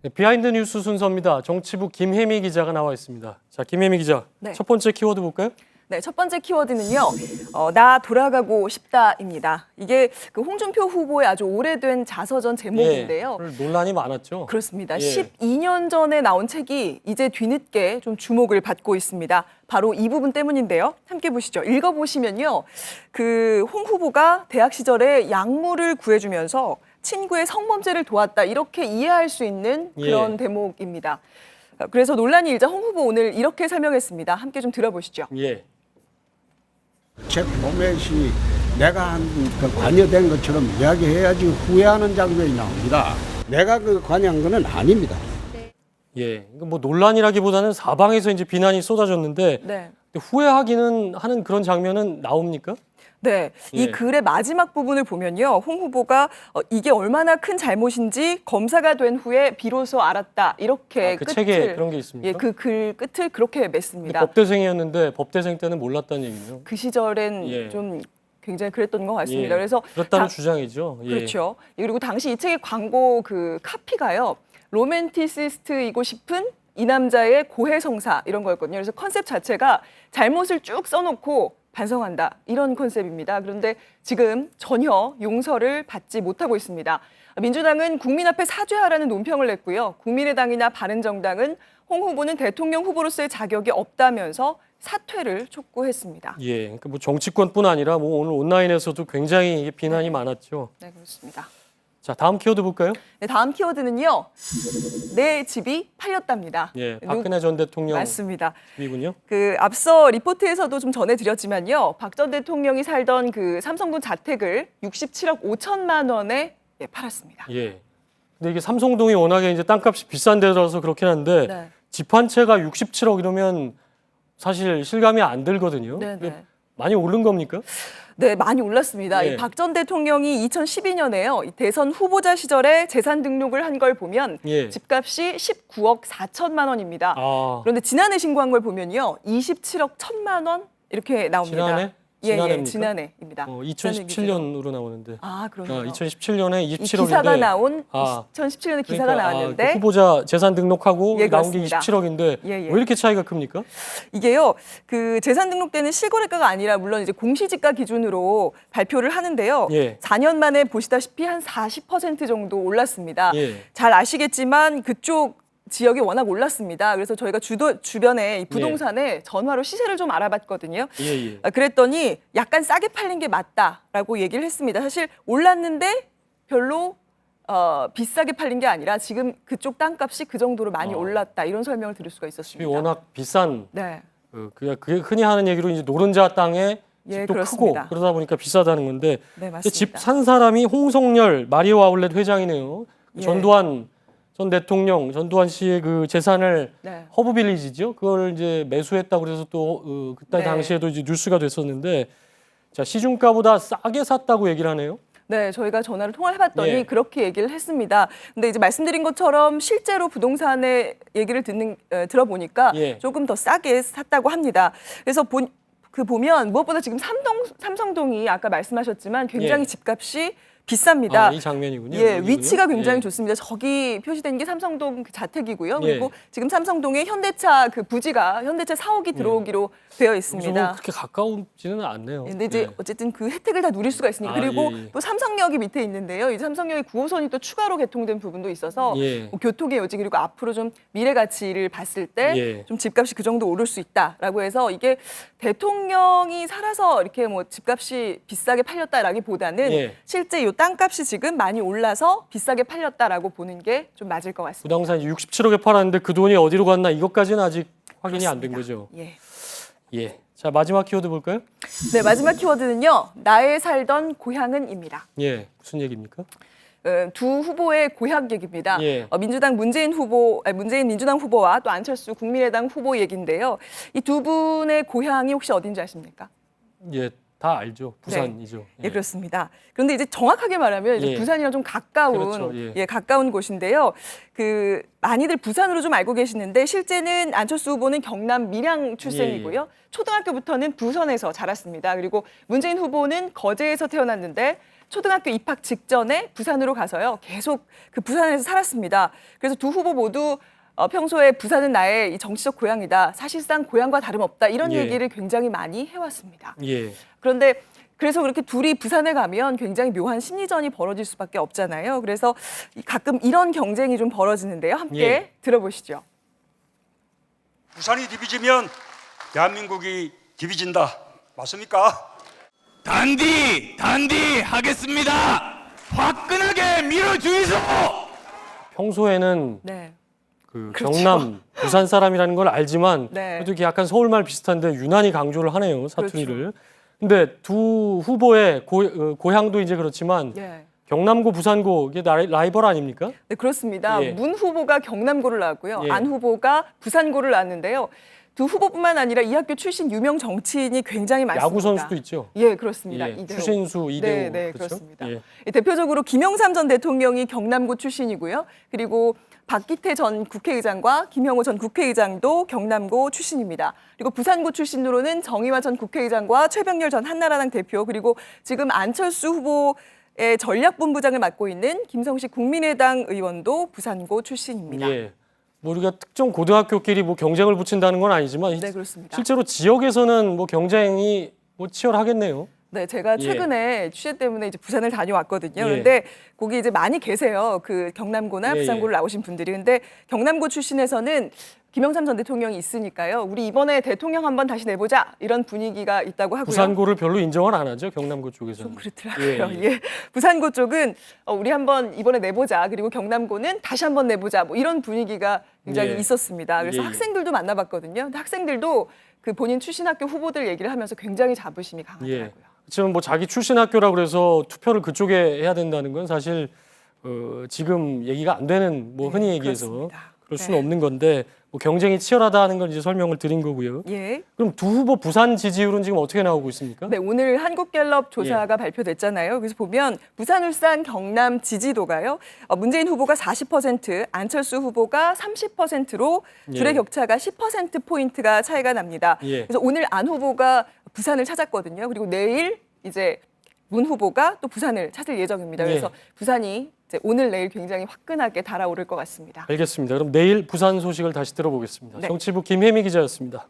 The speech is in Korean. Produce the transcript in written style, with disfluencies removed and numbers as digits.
네, 비하인드 뉴스 순서입니다. 정치부 김혜미 기자가 나와 있습니다. 자, 김혜미 기자, 네. 첫 번째 키워드 볼까요? 네, 첫 번째 키워드는요. 나 돌아가고 싶다입니다. 이게 그 홍준표 후보의 아주 오래된 자서전 제목인데요. 예, 논란이 많았죠. 그렇습니다. 예. 12년 전에 나온 책이 이제 뒤늦게 좀 주목을 받고 있습니다. 바로 이 부분 때문인데요. 함께 보시죠. 읽어보시면요. 그 홍 후보가 대학 시절에 약물을 구해주면서 친구의 성범죄를 도왔다. 이렇게 이해할 수 있는 그런 대목입니다. 그래서 논란이 일자 홍 후보 오늘 이렇게 설명했습니다. 함께 좀 들어보시죠. 예. 책 포맷이 내가 한 그 관여된 것처럼 이야기해야지 후회하는 장면이 나옵니다. 내가 그 관여한 것은 아닙니다. 예. 이거 뭐 논란이라기보다는 사방에서 이제 비난이 쏟아졌는데 네. 후회하기는 하는 그런 장면은 나옵니까? 네, 이 예. 글의 마지막 부분을 보면요. 홍 후보가 이게 얼마나 큰 잘못인지 검사가 된 후에 비로소 알았다. 이렇게 그 끝을 책에 그런 게 있습니까? 예, 그 글 끝을 그렇게 근데 맺습니다. 법대생이었는데 법대생 때는 몰랐다는 얘기죠. 그 시절엔 예. 좀 굉장히 그랬던 것 같습니다. 예. 그래서 그렇다는 주장이죠. 예. 그렇죠. 그리고 당시 이 책의 광고 그 카피가요. 로맨티시스트이고 싶은 이 남자의 고해성사 이런 거였거든요. 그래서 컨셉 자체가 잘못을 쭉 써놓고 반성한다 이런 컨셉입니다. 그런데 지금 전혀 용서를 받지 못하고 있습니다. 민주당은 국민 앞에 사죄하라는 논평을 냈고요. 국민의당이나 바른정당은 홍 후보는 대통령 후보로서의 자격이 없다면서 사퇴를 촉구했습니다. 예. 그러니까 뭐 정치권뿐 아니라 뭐 오늘 온라인에서도 굉장히 이게 비난이 많았죠. 네, 그렇습니다. 자, 다음 키워드 볼까요? 네, 다음 키워드는요. 내 집이 팔렸답니다. 예. 박근혜 전 대통령 맞습니다. 집이군요. 그 앞서 리포트에서도 좀 전해드렸지만요. 박 전 대통령이 살던 그 삼성동 자택을 67억 5천만 원에 팔았습니다. 예. 근데 이게 삼성동이 워낙에 이제 땅값이 비싼 데라서 그렇긴 한데 네. 집 한 채가 67억 이러면 사실 실감이 안 들거든요. 네, 이게 네. 많이 오른 겁니까? 네, 많이 올랐습니다. 예. 박 전 대통령이 2012년에요. 대선 후보자 시절에 재산 등록을 한 걸 보면 예. 집값이 19억 4천만 원입니다. 아, 그런데 지난해 신고한 걸 보면요. 27억 1천만 원 이렇게 나옵니다. 지난해? 예, 지난해입니까? 지난해입니다. 2017년으로 나오는데. 아, 그러네요. 2017년에 이 27억인데 기사가 나온 아, 2017년에 기사가 그러니까, 나왔는데 그 후보자 재산 등록하고 예, 나온 게 그렇습니다. 27억인데 예, 예. 왜 이렇게 차이가 큽니까? 이게요, 그 재산 등록 때는 실거래가가 아니라 물론 이제 공시지가 기준으로 발표를 하는데요. 예. 4년 만에 보시다시피 한 40% 정도 올랐습니다. 예. 잘 아시겠지만 그쪽 지역이 워낙 올랐습니다. 그래서 저희가 주변에 이 부동산에 전화로 시세를 좀 알아봤거든요. 예, 예. 그랬더니 약간 싸게 팔린 게 맞다라고 얘기를 했습니다. 사실 올랐는데 별로 비싸게 팔린 게 아니라 지금 그쪽 땅값이 그 정도로 많이 올랐다 이런 설명을 들을 수가 집이 있었습니다. 워낙 비싼 네. 그게 흔히 하는 얘기로 이제 노른자 땅에 예, 집도 그렇습니다. 크고 그러다 보니까 비싸다는 건데 네, 맞습니다. 집 산 사람이 홍성열 마리오 아울렛 회장이네요. 예. 전두환 전 대통령, 전두환 씨의 그 재산을 네. 허브 빌리지죠. 그걸 이제 매수했다고 그래서 또 그때 네. 당시에도 이제 뉴스가 됐었는데 자, 시중가보다 싸게 샀다고 얘기를 하네요. 네, 저희가 전화를 통화해봤더니 예. 그렇게 얘기를 했습니다. 근데 이제 말씀드린 것처럼 실제로 부동산의 얘기를 들어보니까 예. 조금 더 싸게 샀다고 합니다. 그래서 보면 무엇보다 지금 삼성동이 아까 말씀하셨지만 굉장히 예. 집값이 비쌉니다. 아, 이 장면이군요. 예, 여기군요. 위치가 굉장히 예. 좋습니다. 저기 표시된 게 삼성동 그 자택이고요. 예. 그리고 지금 삼성동에 현대차 그 부지가 현대차 사옥이 들어오기로 되어 여기서 있습니다. 뭐 그렇게 가까우지는 않네요. 근데 이제 예. 어쨌든 그 혜택을 다 누릴 수가 있으니까. 아, 그리고 예, 예. 또 삼성역이 밑에 있는데요. 이 삼성역에 9호선이 또 추가로 개통된 부분도 있어서 예. 뭐 교통의 여지 그리고 앞으로 좀 미래 가치를 봤을 때 예. 좀 집값이 그 정도 오를 수 있다라고 해서 이게 대통령이 살아서 이렇게 뭐 집값이 비싸게 팔렸다라기보다는 예. 실제 이 땅값이 지금 많이 올라서 비싸게 팔렸다라고 보는 게 좀 맞을 것 같습니다. 부동산 67억에 팔았는데 그 돈이 어디로 갔나 이것까지는 아직 확인이 안 된 거죠. 예. 예. 자, 마지막 키워드 볼까요? 네, 마지막 키워드는요. 나의 살던 고향은입니다. 예. 무슨 얘기입니까? 두 후보의 고향 얘기입니다. 예. 민주당 문재인 민주당 후보와 또 안철수 국민의당 후보 얘기인데요. 이 두 분의 고향이 혹시 어딘지 아십니까? 예. 다 알죠. 부산이죠. 예, 그렇습니다. 그런데 이제 정확하게 말하면 이제 예. 부산이랑 좀 가까운 그렇죠. 예. 가까운 곳인데요. 그 많이들 부산으로 좀 알고 계시는데 실제는 안철수 후보는 경남 밀양 출생이고요. 초등학교부터는 부산에서 자랐습니다. 그리고 문재인 후보는 거제에서 태어났는데 초등학교 입학 직전에 부산으로 가서요. 계속 그 부산에서 살았습니다. 그래서 두 후보 모두 평소에 부산은 나의 이 정치적 고향이다. 사실상 고향과 다름없다. 이런 예. 얘기를 굉장히 많이 해왔습니다. 예. 그런데 그래서 그렇게 둘이 부산에 가면 굉장히 묘한 심리전이 벌어질 수밖에 없잖아요. 그래서 가끔 이런 경쟁이 좀 벌어지는데요. 함께 예. 들어보시죠. 부산이 디비지면 대한민국이 디비진다. 맞습니까? 단디 하겠습니다. 화끈하게 밀어주이소. 평소에는 네. 그 그렇죠. 경남 부산 사람이라는 걸 알지만 네. 그래도 이게 약간 서울말 비슷한데 유난히 강조를 하네요. 사투리를. 그렇죠. 근데 두 후보의 고향도 이제 그렇지만 예. 경남고 부산고 이게 라이벌 아닙니까? 네, 그렇습니다. 예. 문 후보가 경남고를 나왔고요. 예. 안 후보가 부산고를 나왔는데요. 두 후보뿐만 아니라 이 학교 출신 유명 정치인이 굉장히 많습니다. 야구 선수도 있죠. 예, 그렇습니다. 예. 이대호. 추신수, 이대호. 네, 네, 그렇죠? 그렇습니다. 예. 대표적으로 김영삼 전 대통령이 경남고 출신이고요. 그리고 박기태 전 국회의장과 김영호 전 국회의장도 경남고 출신입니다. 그리고 부산고 출신으로는 정의화 전 국회의장과 최병렬 전 한나라당 대표 그리고 지금 안철수 후보의 전략본부장을 맡고 있는 김성식 국민의당 의원도 부산고 출신입니다. 예. 뭐 우리가 특정 고등학교끼리 뭐 경쟁을 붙인다는 건 아니지만 네, 그렇습니다. 실제로 지역에서는 뭐 경쟁이 뭐 치열하겠네요. 네, 제가 예. 최근에 취재 때문에 이제 부산을 다녀왔거든요. 예. 그런데 거기 이제 많이 계세요. 그 경남고나 예, 부산고를 나오신 분들이. 근데 경남고 출신에서는 김영삼 전 대통령이 있으니까요. 우리 이번에 대통령 한번 다시 내보자 이런 분위기가 있다고 하고요. 부산고를 별로 인정을 안 하죠. 경남고 쪽에서는. 좀 그렇더라고요. 예, 예. 부산고 쪽은 우리 한번 이번에 내보자. 그리고 경남고는 다시 한번 내보자. 뭐 이런 분위기가 굉장히 예. 있었습니다. 그래서 예, 예. 학생들도 만나봤거든요. 근데 학생들도 그 본인 출신 학교 후보들 얘기를 하면서 굉장히 자부심이 강하더라고요. 예. 그렇지만 뭐 자기 출신 학교라고 그래서 투표를 그쪽에 해야 된다는 건 사실 지금 얘기가 안 되는 뭐 흔히 네, 얘기해서 그렇습니다. 그럴 수는 네. 없는 건데 뭐 경쟁이 치열하다는 걸 이제 설명을 드린 거고요. 예. 그럼 두 후보 부산 지지율은 지금 어떻게 나오고 있습니까? 네, 오늘 한국갤럽 예. 조사가 발표됐잖아요. 그래서 보면 부산, 울산, 경남 지지도가요. 문재인 후보가 40%, 안철수 후보가 30%로 둘의 예. 격차가 10%포인트가 차이가 납니다. 예. 그래서 오늘 안 후보가 부산을 찾았거든요. 그리고 내일 이제 문 후보가 또 부산을 찾을 예정입니다. 그래서 예. 부산이 이제 오늘 내일 굉장히 화끈하게 달아오를 것 같습니다. 알겠습니다. 그럼 내일 부산 소식을 다시 들어보겠습니다. 네. 정치부 김혜미 기자였습니다.